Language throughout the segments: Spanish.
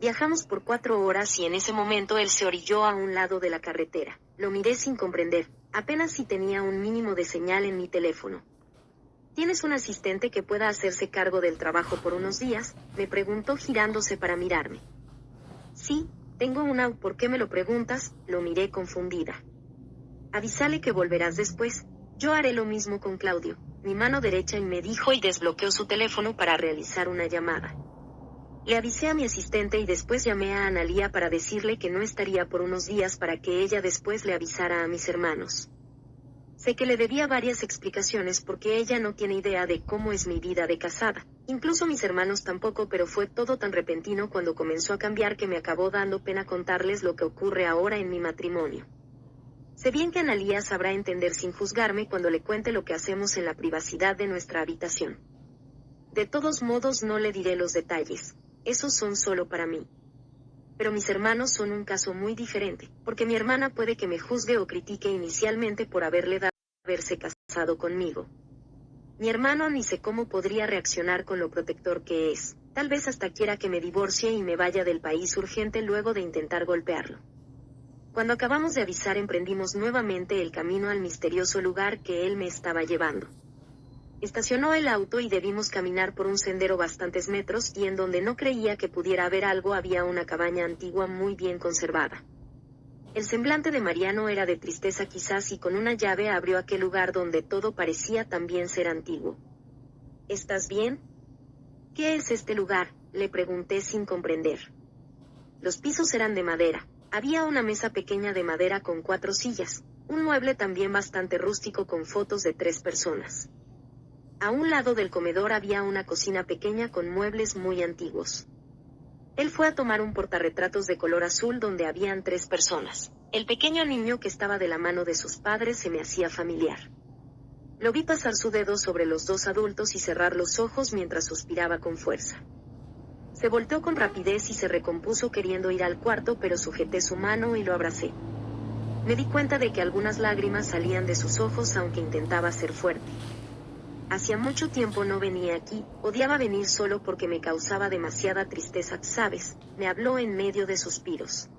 Viajamos por 4 horas y en ese momento él se orilló a un lado de la carretera. Lo miré sin comprender, apenas si tenía un mínimo de señal en mi teléfono. ¿Tienes un asistente que pueda hacerse cargo del trabajo por unos días?, me preguntó girándose para mirarme. Sí, tengo una. ¿Por qué me lo preguntas?, lo miré confundida. Avísale que volverás después. Yo haré lo mismo con Claudio, mi mano derecha, y me dijo y desbloqueó su teléfono para realizar una llamada. Le avisé a mi asistente y después llamé a Analía para decirle que no estaría por unos días para que ella después le avisara a mis hermanos. Sé que le debía varias explicaciones porque ella no tiene idea de cómo es mi vida de casada, incluso mis hermanos tampoco, pero fue todo tan repentino cuando comenzó a cambiar que me acabó dando pena contarles lo que ocurre ahora en mi matrimonio. Sé bien que Analía sabrá entender sin juzgarme cuando le cuente lo que hacemos en la privacidad de nuestra habitación. De todos modos no le diré los detalles, esos son solo para mí. Pero mis hermanos son un caso muy diferente, porque mi hermana puede que me juzgue o critique inicialmente por haberle dado haberse casado conmigo. Mi hermano ni sé cómo podría reaccionar con lo protector que es, tal vez hasta quiera que me divorcie y me vaya del país urgente luego de intentar golpearlo. Cuando acabamos de avisar emprendimos nuevamente el camino al misterioso lugar que él me estaba llevando. Estacionó el auto y debimos caminar por un sendero bastantes metros y en donde no creía que pudiera haber algo había una cabaña antigua muy bien conservada. El semblante de Mariano era de tristeza quizás y con una llave abrió aquel lugar donde todo parecía también ser antiguo. ¿Estás bien? ¿Qué es este lugar?, le pregunté sin comprender. Los pisos eran de madera, había una mesa pequeña de madera con 4 sillas, un mueble también bastante rústico con fotos de 3 personas. A un lado del comedor había una cocina pequeña con muebles muy antiguos. Él fue a tomar un portarretratos de color azul donde habían 3 personas. El pequeño niño que estaba de la mano de sus padres se me hacía familiar. Lo vi pasar su dedo sobre los 2 adultos y cerrar los ojos mientras suspiraba con fuerza. Se volteó con rapidez y se recompuso queriendo ir al cuarto, pero sujeté su mano y lo abracé. Me di cuenta de que algunas lágrimas salían de sus ojos aunque intentaba ser fuerte. Hacía mucho tiempo no venía aquí, odiaba venir solo porque me causaba demasiada tristeza, ¿sabes?, me habló en medio de suspiros.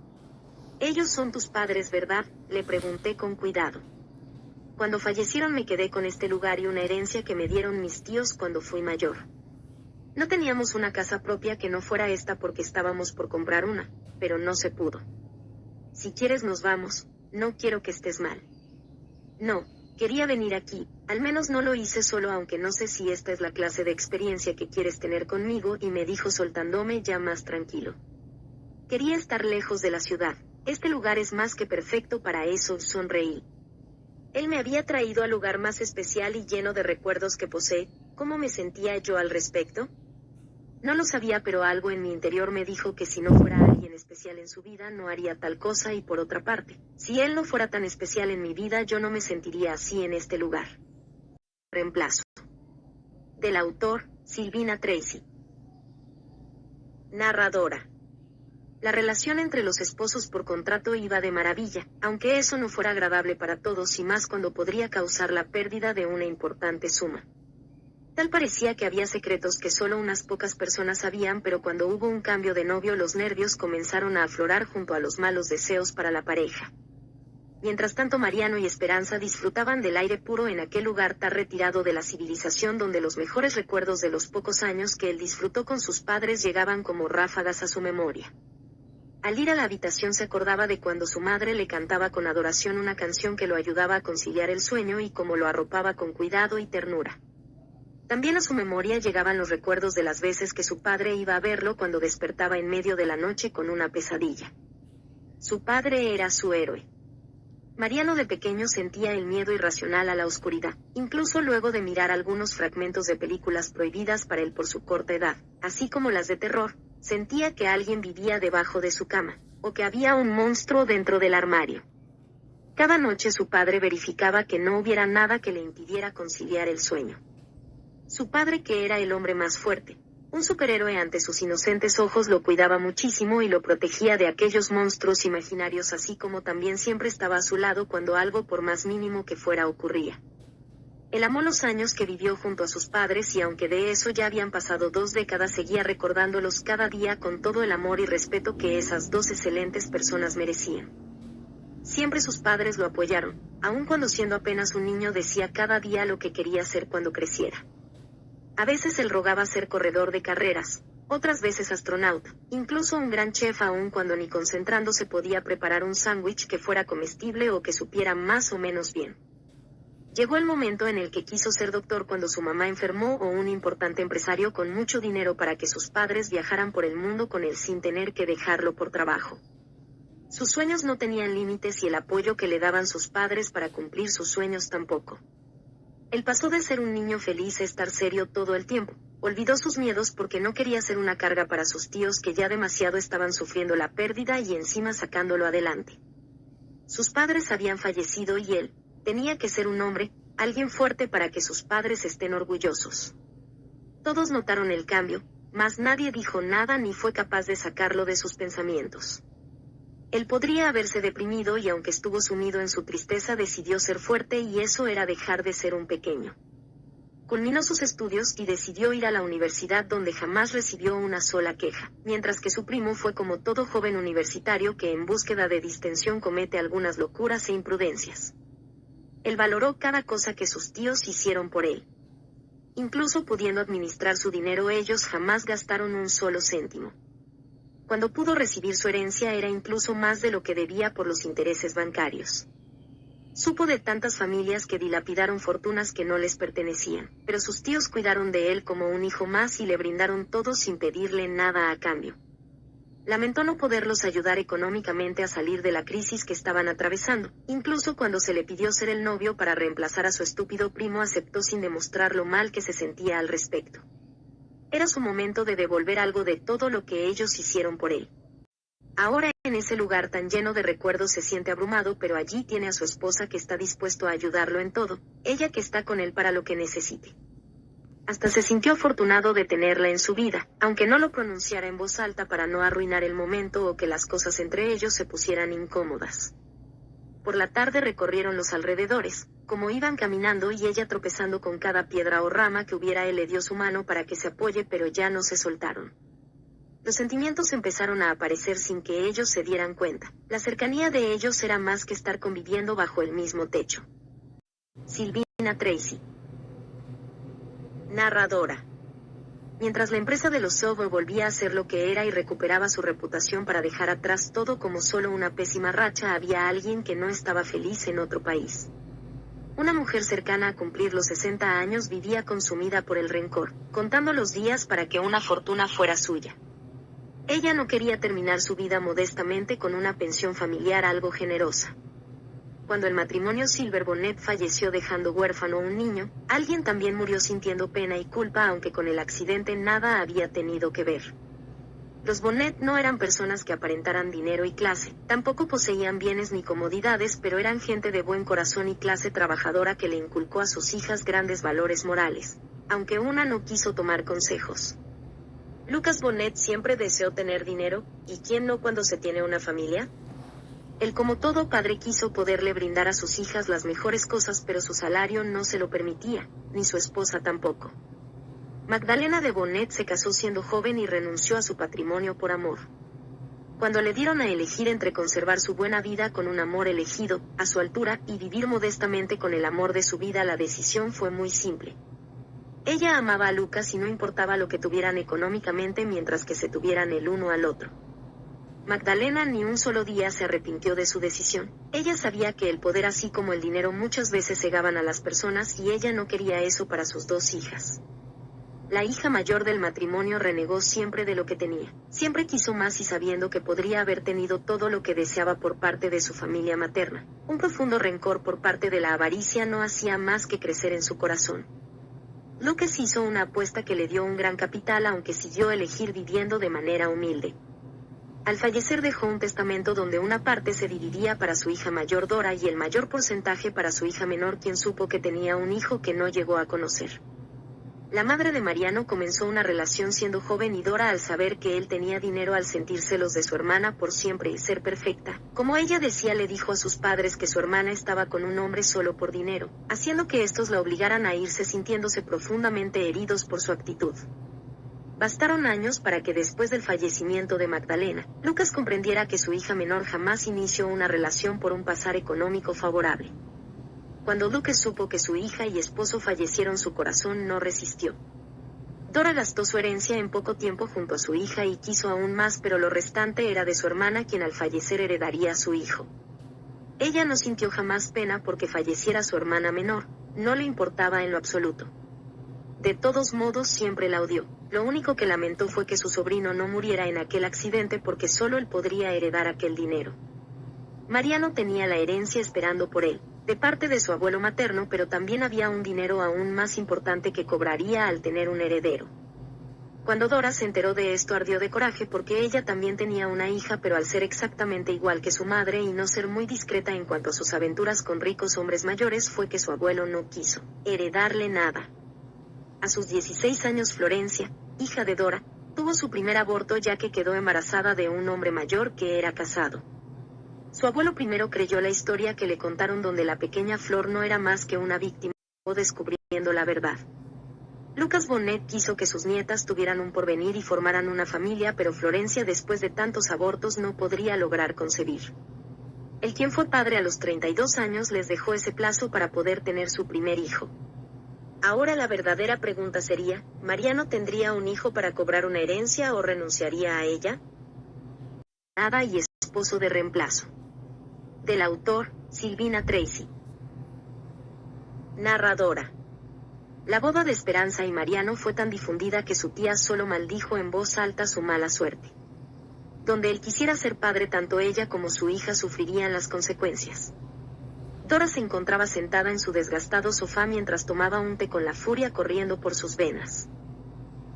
«Ellos son tus padres, ¿verdad?», le pregunté con cuidado. Cuando fallecieron me quedé con este lugar y una herencia que me dieron mis tíos cuando fui mayor. No teníamos una casa propia que no fuera esta porque estábamos por comprar una, pero no se pudo. Si quieres nos vamos, no quiero que estés mal. No. Quería venir aquí, al menos no lo hice solo, aunque no sé si esta es la clase de experiencia que quieres tener conmigo, y me dijo soltándome ya más tranquilo. Quería estar lejos de la ciudad, este lugar es más que perfecto para eso, sonreí. Él me había traído al lugar más especial y lleno de recuerdos que posee. ¿Cómo me sentía yo al respecto? No lo sabía, pero algo en mi interior me dijo que si no fuera alguien especial en su vida no haría tal cosa, y por otra parte, si él no fuera tan especial en mi vida yo no me sentiría así en este lugar. Reemplazo. Del autor, Silvina Tracy. Narradora. La relación entre los esposos por contrato iba de maravilla, aunque eso no fuera agradable para todos y más cuando podría causar la pérdida de una importante suma. Tal parecía que había secretos que solo unas pocas personas sabían, pero cuando hubo un cambio de novio los nervios comenzaron a aflorar junto a los malos deseos para la pareja. Mientras tanto Mariano y Esperanza disfrutaban del aire puro en aquel lugar tan retirado de la civilización donde los mejores recuerdos de los pocos años que él disfrutó con sus padres llegaban como ráfagas a su memoria. Al ir a la habitación se acordaba de cuando su madre le cantaba con adoración una canción que lo ayudaba a conciliar el sueño y cómo lo arropaba con cuidado y ternura. También a su memoria llegaban los recuerdos de las veces que su padre iba a verlo cuando despertaba en medio de la noche con una pesadilla. Su padre era su héroe. Mariano de pequeño sentía el miedo irracional a la oscuridad, incluso luego de mirar algunos fragmentos de películas prohibidas para él por su corta edad, así como las de terror, sentía que alguien vivía debajo de su cama, o que había un monstruo dentro del armario. Cada noche su padre verificaba que no hubiera nada que le impidiera conciliar el sueño. Su padre, que era el hombre más fuerte, un superhéroe ante sus inocentes ojos, lo cuidaba muchísimo y lo protegía de aquellos monstruos imaginarios, así como también siempre estaba a su lado cuando algo por más mínimo que fuera ocurría. Él amó los años que vivió junto a sus padres y aunque de eso ya habían pasado 2 décadas seguía recordándolos cada día con todo el amor y respeto que esas 2 excelentes personas merecían. Siempre sus padres lo apoyaron, aun cuando siendo apenas un niño decía cada día lo que quería ser cuando creciera. A veces él rogaba ser corredor de carreras, otras veces astronauta, incluso un gran chef aun cuando ni concentrándose podía preparar un sándwich que fuera comestible o que supiera más o menos bien. Llegó el momento en el que quiso ser doctor cuando su mamá enfermó o un importante empresario con mucho dinero para que sus padres viajaran por el mundo con él sin tener que dejarlo por trabajo. Sus sueños no tenían límites y el apoyo que le daban sus padres para cumplir sus sueños tampoco. Él pasó de ser un niño feliz a estar serio todo el tiempo. Olvidó sus miedos porque no quería ser una carga para sus tíos que ya demasiado estaban sufriendo la pérdida y encima sacándolo adelante. Sus padres habían fallecido y él tenía que ser un hombre, alguien fuerte para que sus padres estén orgullosos. Todos notaron el cambio, mas nadie dijo nada ni fue capaz de sacarlo de sus pensamientos. Él podría haberse deprimido y aunque estuvo sumido en su tristeza decidió ser fuerte y eso era dejar de ser un pequeño. Culminó sus estudios y decidió ir a la universidad donde jamás recibió una sola queja, mientras que su primo fue como todo joven universitario que en búsqueda de distensión comete algunas locuras e imprudencias. Él valoró cada cosa que sus tíos hicieron por él. Incluso pudiendo administrar su dinero ellos jamás gastaron un solo céntimo. Cuando pudo recibir su herencia era incluso más de lo que debía por los intereses bancarios. Supo de tantas familias que dilapidaron fortunas que no les pertenecían, pero sus tíos cuidaron de él como un hijo más y le brindaron todo sin pedirle nada a cambio. Lamentó no poderlos ayudar económicamente a salir de la crisis que estaban atravesando. Incluso cuando se le pidió ser el novio para reemplazar a su estúpido primo aceptó sin demostrar lo mal que se sentía al respecto. Era su momento de devolver algo de todo lo que ellos hicieron por él. Ahora en ese lugar tan lleno de recuerdos se siente abrumado, pero allí tiene a su esposa que está dispuesto a ayudarlo en todo, ella que está con él para lo que necesite. Hasta se sintió afortunado de tenerla en su vida, aunque no lo pronunciara en voz alta para no arruinar el momento o que las cosas entre ellos se pusieran incómodas. Por la tarde recorrieron los alrededores, como iban caminando y ella tropezando con cada piedra o rama que hubiera él le dio su mano para que se apoye pero ya no se soltaron. Los sentimientos empezaron a aparecer sin que ellos se dieran cuenta. La cercanía de ellos era más que estar conviviendo bajo el mismo techo. Silvina Tracy. Narradora. Mientras la empresa de los Soho volvía a ser lo que era y recuperaba su reputación para dejar atrás todo como solo una pésima racha, había alguien que no estaba feliz en otro país. Una mujer cercana a cumplir los 60 años vivía consumida por el rencor, contando los días para que una fortuna fuera suya. Ella no quería terminar su vida modestamente con una pensión familiar algo generosa. Cuando el matrimonio Silver Bonnet falleció dejando huérfano a un niño, alguien también murió sintiendo pena y culpa aunque con el accidente nada había tenido que ver. Los Bonnet no eran personas que aparentaran dinero y clase, tampoco poseían bienes ni comodidades, pero eran gente de buen corazón y clase trabajadora que le inculcó a sus hijas grandes valores morales, aunque una no quiso tomar consejos. Lucas Bonnet siempre deseó tener dinero, ¿y quién no cuando se tiene una familia? Él como todo padre quiso poderle brindar a sus hijas las mejores cosas pero su salario no se lo permitía, ni su esposa tampoco. Magdalena de Bonnet se casó siendo joven y renunció a su patrimonio por amor. Cuando le dieron a elegir entre conservar su buena vida con un amor elegido, a su altura, y vivir modestamente con el amor de su vida, la decisión fue muy simple. Ella amaba a Lucas y no importaba lo que tuvieran económicamente mientras que se tuvieran el uno al otro. Magdalena ni un solo día se arrepintió de su decisión. Ella sabía que el poder así como el dinero muchas veces cegaban a las personas y ella no quería eso para sus 2 hijas. La hija mayor del matrimonio renegó siempre de lo que tenía. Siempre quiso más y sabiendo que podría haber tenido todo lo que deseaba por parte de su familia materna. Un profundo rencor por parte de la avaricia no hacía más que crecer en su corazón. Lucas hizo una apuesta que le dio un gran capital aunque siguió elegir viviendo de manera humilde. Al fallecer dejó un testamento donde una parte se dividía para su hija mayor Dora y el mayor porcentaje para su hija menor quien supo que tenía un hijo que no llegó a conocer. La madre de Mariano comenzó una relación siendo joven y Dora, al saber que él tenía dinero, al sentir celos de su hermana por siempre y ser perfecta, como ella decía, le dijo a sus padres que su hermana estaba con un hombre solo por dinero, haciendo que estos la obligaran a irse, sintiéndose profundamente heridos por su actitud. Bastaron años para que después del fallecimiento de Magdalena, Lucas comprendiera que su hija menor jamás inició una relación por un pasar económico favorable. Cuando Lucas supo que su hija y esposo fallecieron, su corazón no resistió. Dora gastó su herencia en poco tiempo junto a su hija y quiso aún más, pero lo restante era de su hermana, quien al fallecer heredaría a su hijo. Ella no sintió jamás pena porque falleciera su hermana menor, no le importaba en lo absoluto. De todos modos siempre la odió. Lo único que lamentó fue que su sobrino no muriera en aquel accidente, porque solo él podría heredar aquel dinero. Mariano tenía la herencia esperando por él, de parte de su abuelo materno, pero también había un dinero aún más importante que cobraría al tener un heredero. Cuando Dora se enteró de esto, ardió de coraje porque ella también tenía una hija, pero al ser exactamente igual que su madre y no ser muy discreta en cuanto a sus aventuras con ricos hombres mayores, fue que su abuelo no quiso heredarle nada. A sus 16 años, Florencia, hija de Dora, tuvo su primer aborto, ya que quedó embarazada de un hombre mayor que era casado. Su abuelo primero creyó la historia que le contaron, donde la pequeña Flor no era más que una víctima, o descubriendo la verdad. Lucas Bonet quiso que sus nietas tuvieran un porvenir y formaran una familia, pero Florencia, después de tantos abortos, no podría lograr concebir. El quien fue padre a los 32 años les dejó ese plazo para poder tener su primer hijo. Ahora la verdadera pregunta sería, ¿Mariano tendría un hijo para cobrar una herencia o renunciaría a ella? Nada y esposo de reemplazo. Del autor, Silvina Tracy. Narradora. La boda de Esperanza y Mariano fue tan difundida que su tía solo maldijo en voz alta su mala suerte. Donde él quisiera ser padre, tanto ella como su hija sufrirían las consecuencias. Dora se encontraba sentada en su desgastado sofá mientras tomaba un té, con la furia corriendo por sus venas.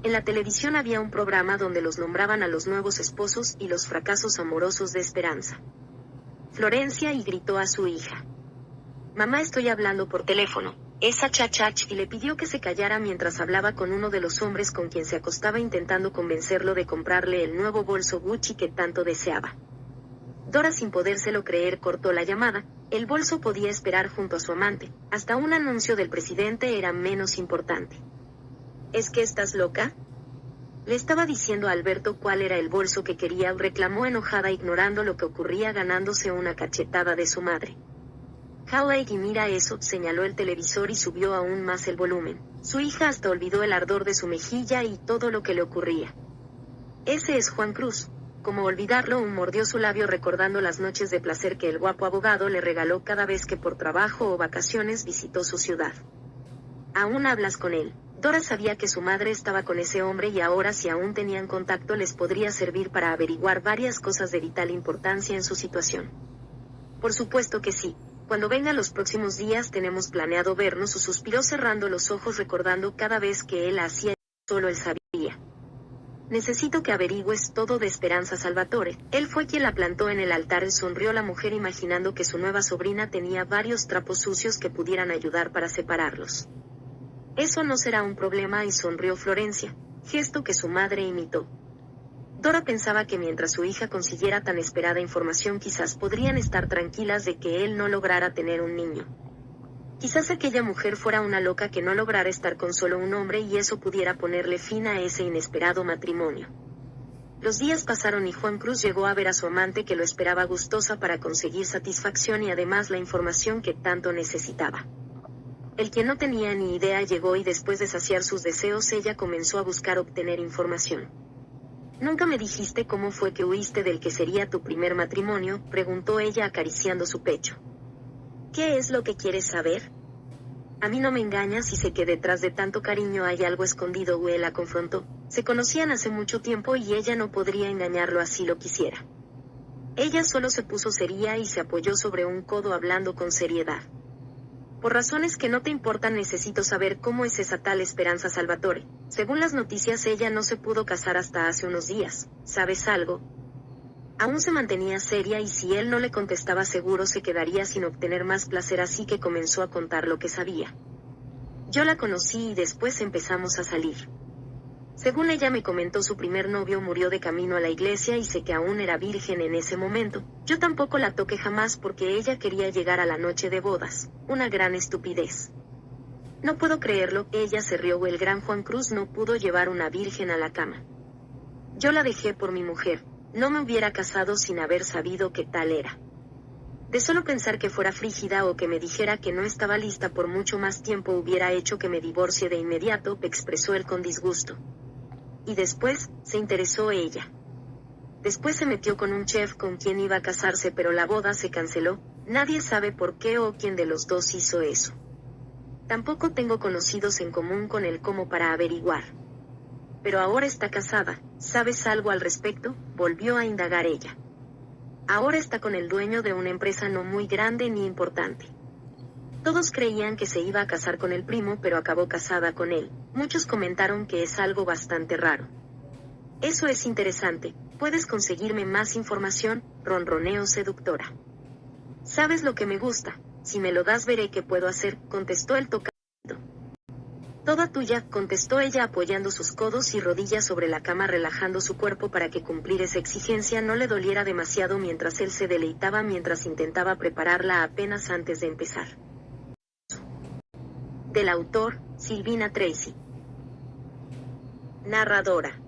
En la televisión había un programa donde los nombraban a los nuevos esposos y los fracasos amorosos de Esperanza. Florencia y gritó a su hija: «Mamá, estoy hablando por teléfono». Esa chachach, y le pidió que se callara mientras hablaba con uno de los hombres con quien se acostaba, intentando convencerlo de comprarle el nuevo bolso Gucci que tanto deseaba. Dora, sin podérselo creer, cortó la llamada. El bolso podía esperar junto a su amante, hasta un anuncio del presidente era menos importante. ¿Es que estás loca?, le estaba diciendo a Alberto cuál era el bolso que quería, reclamó enojada, ignorando lo que ocurría, ganándose una cachetada de su madre. Howley, y mira eso, señaló el televisor y subió aún más el volumen. Su hija hasta olvidó el ardor de su mejilla y todo lo que le ocurría. Ese es Juan Cruz. Como olvidarlo, mordió su labio recordando las noches de placer que el guapo abogado le regaló cada vez que por trabajo o vacaciones visitó su ciudad. ¿Aún hablas con él? Dora sabía que su madre estaba con ese hombre y ahora, si aún tenían contacto, les podría servir para averiguar varias cosas de vital importancia en su situación. Por supuesto que sí. Cuando venga los próximos días tenemos planeado vernos, suspiró cerrando los ojos recordando cada vez que él la hacía, solo él sabía. Necesito que averigües todo de Esperanza Salvatore. Él fue quien la plantó en el altar, sonrió la mujer imaginando que su nueva sobrina tenía varios trapos sucios que pudieran ayudar para separarlos. Eso no será un problema, y sonrió Florencia, gesto que su madre imitó. Dora pensaba que mientras su hija consiguiera tan esperada información, quizás podrían estar tranquilas de que él no lograra tener un niño. Quizás aquella mujer fuera una loca que no lograra estar con solo un hombre y eso pudiera ponerle fin a ese inesperado matrimonio. Los días pasaron y Juan Cruz llegó a ver a su amante, que lo esperaba gustosa para conseguir satisfacción y además la información que tanto necesitaba. El quien no tenía ni idea llegó y después de saciar sus deseos ella comenzó a buscar obtener información. «Nunca me dijiste cómo fue que huiste del que sería tu primer matrimonio», preguntó ella acariciando su pecho. «¿Qué es lo que quieres saber? A mí no me engañas y sé que detrás de tanto cariño hay algo escondido», él la confrontó. Se conocían hace mucho tiempo y ella no podría engañarlo así lo quisiera. Ella solo se puso seria y se apoyó sobre un codo hablando con seriedad. «Por razones que no te importan, necesito saber cómo es esa tal Esperanza Salvatore. Según las noticias, ella no se pudo casar hasta hace unos días. ¿Sabes algo?». Aún se mantenía seria y si él no le contestaba seguro se quedaría sin obtener más placer, así que comenzó a contar lo que sabía. Yo la conocí y después empezamos a salir. Según ella me comentó, su primer novio murió de camino a la iglesia y sé que aún era virgen en ese momento. Yo tampoco la toqué jamás porque ella quería llegar a la noche de bodas. Una gran estupidez. No puedo creerlo, ella se rió. El gran Juan Cruz no pudo llevar una virgen a la cama. Yo la dejé por mi mujer. No me hubiera casado sin haber sabido que tal era. De solo pensar que fuera frígida o que me dijera que no estaba lista por mucho más tiempo hubiera hecho que me divorcie de inmediato, expresó él con disgusto. Y después, se interesó ella. Después se metió con un chef con quien iba a casarse, pero la boda se canceló. Nadie sabe por qué o quién de los dos hizo eso. Tampoco tengo conocidos en común con él como para averiguar. Pero ahora está casada. ¿Sabes algo al respecto?, volvió a indagar ella. Ahora está con el dueño de una empresa no muy grande ni importante. Todos creían que se iba a casar con el primo, pero acabó casada con él. Muchos comentaron que es algo bastante raro. Eso es interesante. ¿Puedes conseguirme más información?, ronroneó seductora. ¿Sabes lo que me gusta? Si me lo das veré qué puedo hacer, contestó el tocado. Toda tuya, contestó ella apoyando sus codos y rodillas sobre la cama, relajando su cuerpo para que cumplir esa exigencia no le doliera demasiado mientras él se deleitaba mientras intentaba prepararla apenas antes de empezar. Del autor, Silvina Tracy. Narradora.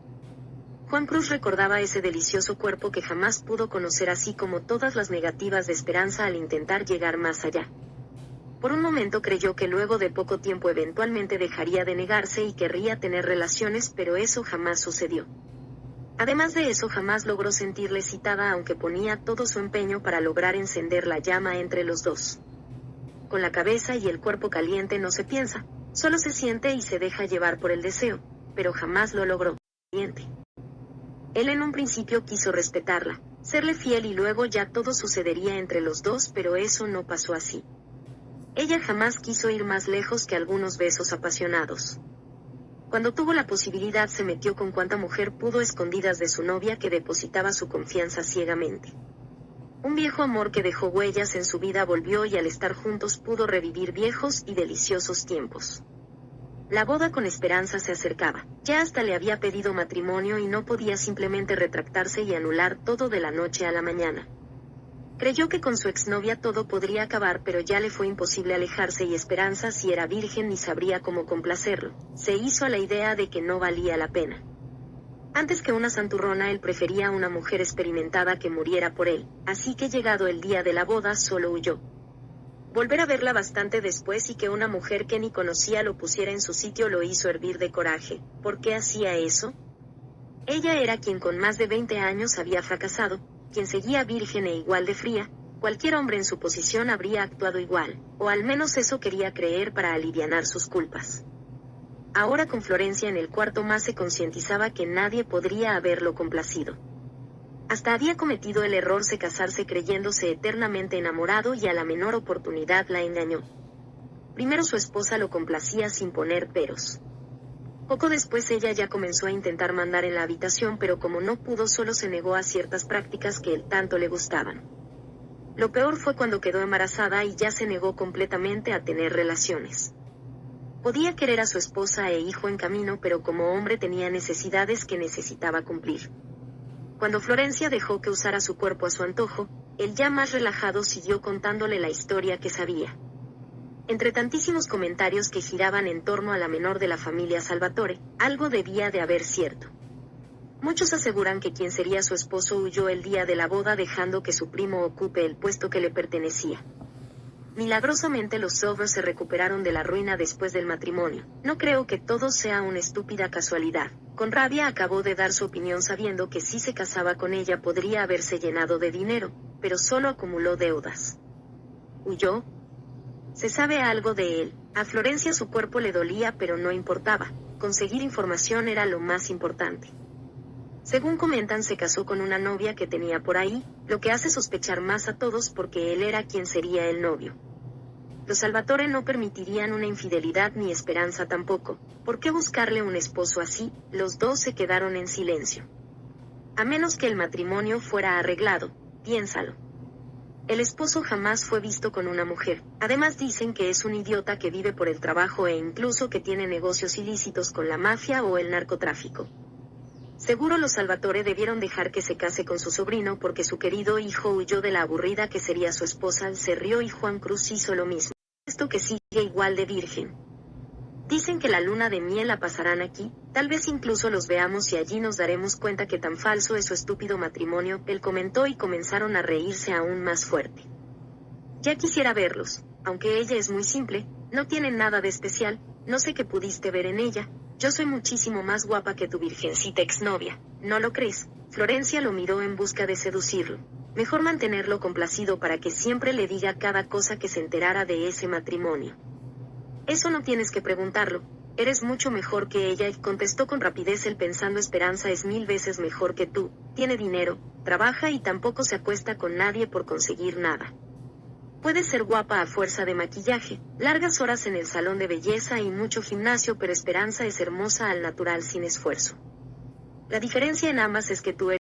Juan Cruz recordaba ese delicioso cuerpo que jamás pudo conocer, así como todas las negativas de Esperanza al intentar llegar más allá. Por un momento creyó que luego de poco tiempo eventualmente dejaría de negarse y querría tener relaciones, pero eso jamás sucedió. Además de eso, jamás logró sentirle excitada, aunque ponía todo su empeño para lograr encender la llama entre los dos. Con la cabeza y el cuerpo caliente no se piensa, solo se siente y se deja llevar por el deseo, pero jamás lo logró. Él en un principio quiso respetarla, serle fiel y luego ya todo sucedería entre los dos, pero eso no pasó así. Ella jamás quiso ir más lejos que algunos besos apasionados. Cuando tuvo la posibilidad se metió con cuanta mujer pudo escondidas de su novia, que depositaba su confianza ciegamente. Un viejo amor que dejó huellas en su vida volvió y al estar juntos pudo revivir viejos y deliciosos tiempos. La boda con Esperanza se acercaba, ya hasta le había pedido matrimonio y no podía simplemente retractarse y anular todo de la noche a la mañana. Creyó que con su exnovia todo podría acabar, pero ya le fue imposible alejarse y Esperanza, si era virgen, ni sabría cómo complacerlo. Se hizo a la idea de que no valía la pena. Antes que una santurrona, él prefería a una mujer experimentada que muriera por él, así que llegado el día de la boda solo huyó. Volver a verla bastante después y que una mujer que ni conocía lo pusiera en su sitio lo hizo hervir de coraje. ¿Por qué hacía eso? Ella era quien con más de 20 años había fracasado, quien seguía virgen e igual de fría. Cualquier hombre en su posición habría actuado igual, o al menos eso quería creer para alivianar sus culpas. Ahora con Florencia en el cuarto, más se concientizaba que nadie podría haberlo complacido. Hasta había cometido el error de casarse creyéndose eternamente enamorado y a la menor oportunidad la engañó. Primero su esposa lo complacía sin poner peros. Poco después ella ya comenzó a intentar mandar en la habitación, pero como no pudo solo se negó a ciertas prácticas que él tanto le gustaban. Lo peor fue cuando quedó embarazada y ya se negó completamente a tener relaciones. Podía querer a su esposa e hijo en camino, pero como hombre tenía necesidades que necesitaba cumplir. Cuando Florencia dejó que usara su cuerpo a su antojo, él ya más relajado siguió contándole la historia que sabía. Entre tantísimos comentarios que giraban en torno a la menor de la familia Salvatore, algo debía de haber cierto. Muchos aseguran que quien sería su esposo huyó el día de la boda dejando que su primo ocupe el puesto que le pertenecía. Milagrosamente los Silver se recuperaron de la ruina después del matrimonio. No creo que todo sea una estúpida casualidad. Con rabia acabó de dar su opinión sabiendo que si se casaba con ella podría haberse llenado de dinero, pero solo acumuló deudas. ¿Huyó? Se sabe algo de él. A Florencia su cuerpo le dolía, pero no importaba. Conseguir información era lo más importante. Según comentan, se casó con una novia que tenía por ahí, lo que hace sospechar más a todos porque él era quien sería el novio. Los Salvatore no permitirían una infidelidad ni Esperanza tampoco. ¿Por qué buscarle un esposo así? Los dos se quedaron en silencio. A menos que el matrimonio fuera arreglado, piénsalo. El esposo jamás fue visto con una mujer. Además dicen que es un idiota que vive por el trabajo e incluso que tiene negocios ilícitos con la mafia o el narcotráfico. Seguro los Salvatore debieron dejar que se case con su sobrino porque su querido hijo huyó de la aburrida que sería su esposa, se rió y Juan Cruz hizo lo mismo. Esto que sigue igual de virgen. Dicen que la luna de miel la pasarán aquí, tal vez incluso los veamos y allí nos daremos cuenta que tan falso es su estúpido matrimonio, él comentó y comenzaron a reírse aún más fuerte. Ya quisiera verlos, aunque ella es muy simple, no tiene nada de especial, no sé qué pudiste ver en ella, yo soy muchísimo más guapa que tu virgencita exnovia, ¿no lo crees? Florencia lo miró en busca de seducirlo. Mejor mantenerlo complacido para que siempre le diga cada cosa que se enterara de ese matrimonio. Eso no tienes que preguntarlo, eres mucho mejor que ella, y contestó con rapidez él pensando. Esperanza es 1000 veces mejor que tú, tiene dinero, trabaja y tampoco se acuesta con nadie por conseguir nada. Puede ser guapa a fuerza de maquillaje, largas horas en el salón de belleza y mucho gimnasio, pero Esperanza es hermosa al natural sin esfuerzo. La diferencia en ambas es que tú eres